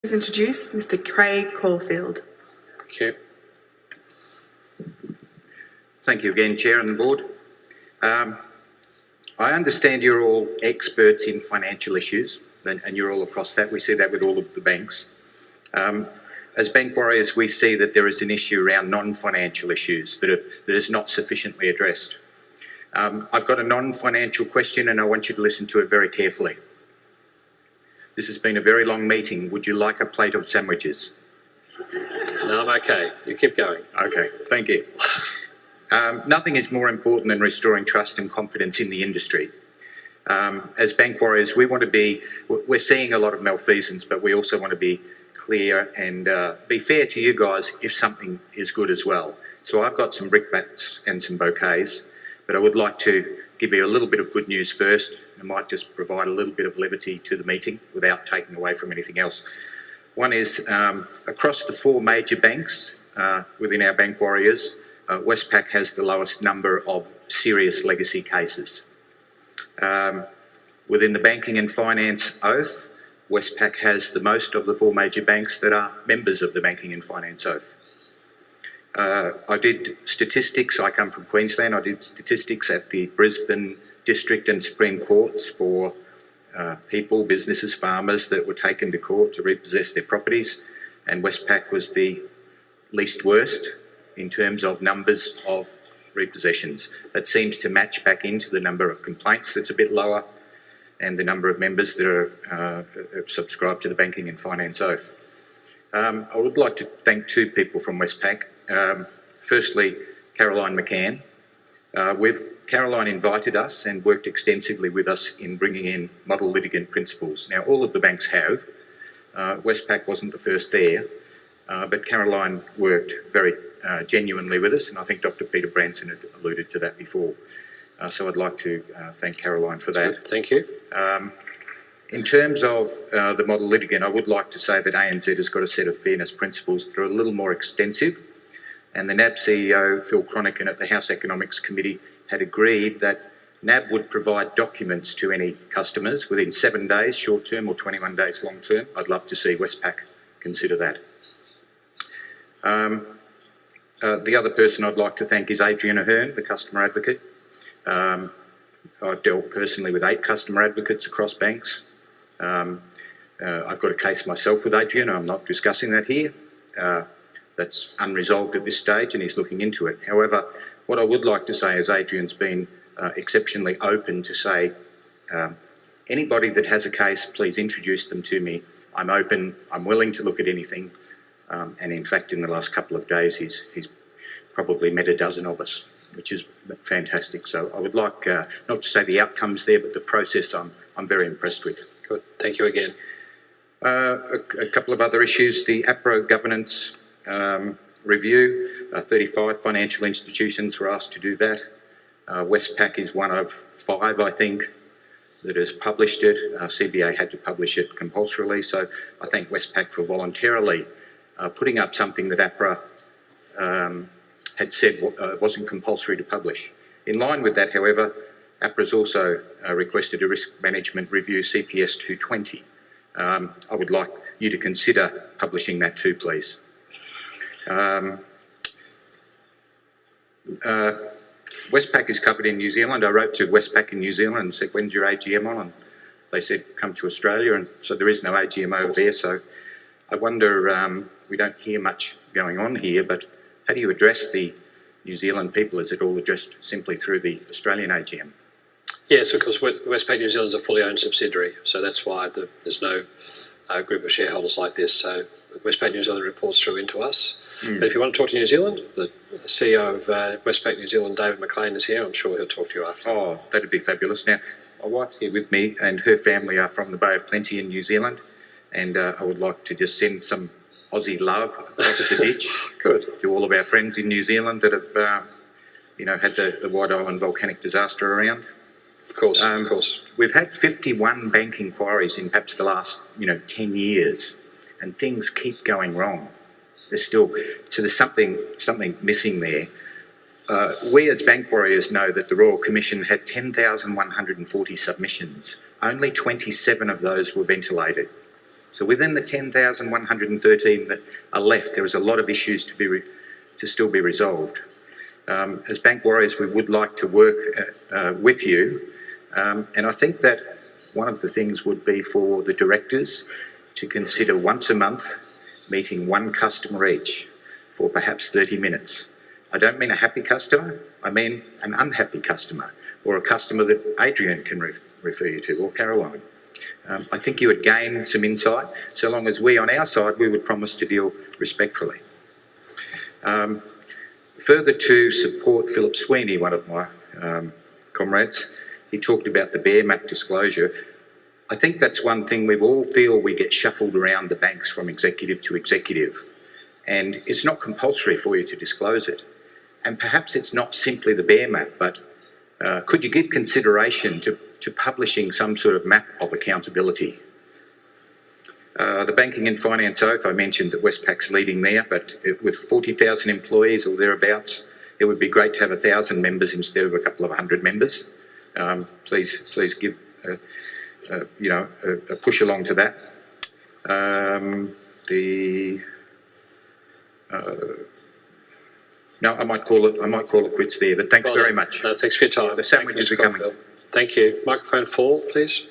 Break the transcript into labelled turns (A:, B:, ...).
A: Please introduce Mr. Craig Caulfield.
B: Thank you.
C: Thank you again, Chair and the Board. I understand you're all experts in financial issues and you're all across that. We see that with all of the banks. As bank warriors, we see that there is an issue around non-financial issues that is not sufficiently addressed. I've got a non-financial question and I want you to listen to it very carefully. This has been a very long meeting. Would you like a plate of sandwiches?
B: No, I'm okay. You keep going.
C: Okay, thank you. Nothing is more important than restoring trust and confidence in the industry. As bank warriors, we're seeing a lot of malfeasance, but we also want to be clear and be fair to you guys if something is good as well. So I've got some brickbats and some bouquets, but I would like to give you a little bit of good news first. I might just provide a little bit of levity to the meeting without taking away from anything else. One is across the four major banks within our bank warriors, Westpac has the lowest number of serious legacy cases. Within the banking and finance oath, Westpac has the most of the four major banks that are members of the banking and finance oath. I did statistics. I come from Queensland. I did statistics at the Brisbane District and Supreme Courts for people, businesses, farmers that were taken to court to repossess their properties, and Westpac was the least worst in terms of numbers of repossessions. That seems to match back into the number of complaints that's a bit lower and the number of members that are subscribed to the banking and finance oath. I would like to thank two people from Westpac. Firstly, Caroline McCann. Caroline invited us and worked extensively with us in bringing in model litigant principles. Now, all of the banks have. Westpac wasn't the first there, but Caroline worked very genuinely with us, and I think Dr. Peter Branson had alluded to that before. So I'd like to thank Caroline for that.
B: Good. Thank you.
C: In terms of the model litigant, I would like to say that ANZ has got a set of fairness principles that are a little more extensive, and the NAB CEO, Phil Cronican, at the House Economics Committee had agreed that NAB would provide documents to any customers within 7 days, short term, or 21 days, long term. I'd love to see Westpac consider that. The other person I'd like to thank is Adrian Ahern, the customer advocate. I've dealt personally with 8 customer advocates across banks. I've got a case myself with Adrian. I'm not discussing that here. That's unresolved at this stage and he's looking into it. However, what I would like to say is Adrian's been exceptionally open to say, anybody that has a case, please introduce them to me. I'm open, I'm willing to look at anything. And in fact, in the last couple of days, he's probably met a dozen of us, which is fantastic. So I would like, not to say the outcomes there, but the process I'm very impressed with.
B: Good. Thank you again.
C: A couple of other issues. The APRA governance review, 35 financial institutions were asked to do that. Westpac is one of 5, I think, that has published it. CBA had to publish it compulsorily, so I thank Westpac for voluntarily putting up something that APRA had said wasn't compulsory to publish. In line with that, however, APRA has also requested a risk management review, CPS 220. I would like you to consider publishing that too, please. Westpac is covered in New Zealand. I wrote to Westpac in New Zealand and said, when's your AGM on? And they said, come to Australia. And so there is no AGM over there. So I wonder, we don't hear much going on here, but how do you address the New Zealand people? Is it all addressed simply through the Australian AGM?
B: Yes, because Westpac New Zealand is a fully owned subsidiary, so that's why there's no group of shareholders like this. So Westpac New Zealand reports through into us. But if you want to talk to New Zealand, the CEO of Westpac New Zealand, David McLean, is here. I'm sure he'll talk to you after.
C: Oh, that'd be fabulous. Now, my wife's here with me and her family are from the Bay of Plenty in New Zealand, and I would like to just send some Aussie love across the ditch to all of our friends in New Zealand that have, had the White Island volcanic disaster around.
B: Of course.
C: We've had 51 bank inquiries in perhaps the last, 10 years, and things keep going wrong. There's something missing there. We as bank warriors know that the Royal Commission had 10,140 submissions. Only 27 of those were ventilated. So within the 10,113 that are left, there is a lot of issues to still be resolved. As bank warriors, we would like to work with you, and I think that one of the things would be for the directors to consider once a month meeting one customer each for perhaps 30 minutes. I don't mean a happy customer, I mean an unhappy customer, or a customer that Adrian can refer you to, or Caroline. I think you would gain some insight, so long as we on our side, we would promise to deal respectfully. Further to support Philip Sweeney, one of my comrades, he talked about the bear map disclosure. I think that's one thing we all feel we get shuffled around the banks from executive to executive, and it's not compulsory for you to disclose it. And perhaps it's not simply the bear map, but could you give consideration to publishing some sort of map of accountability? The Banking and Finance Oath, I mentioned that Westpac's leading there, but with 40,000 employees or thereabouts, it would be great to have 1,000 members instead of a couple of 100 members. Please give a push along to that. No, I might call it quits there. But thanks very much.
B: No, thanks for your time.
C: The sandwiches are coming.
B: Thank you. Microphone 4, please.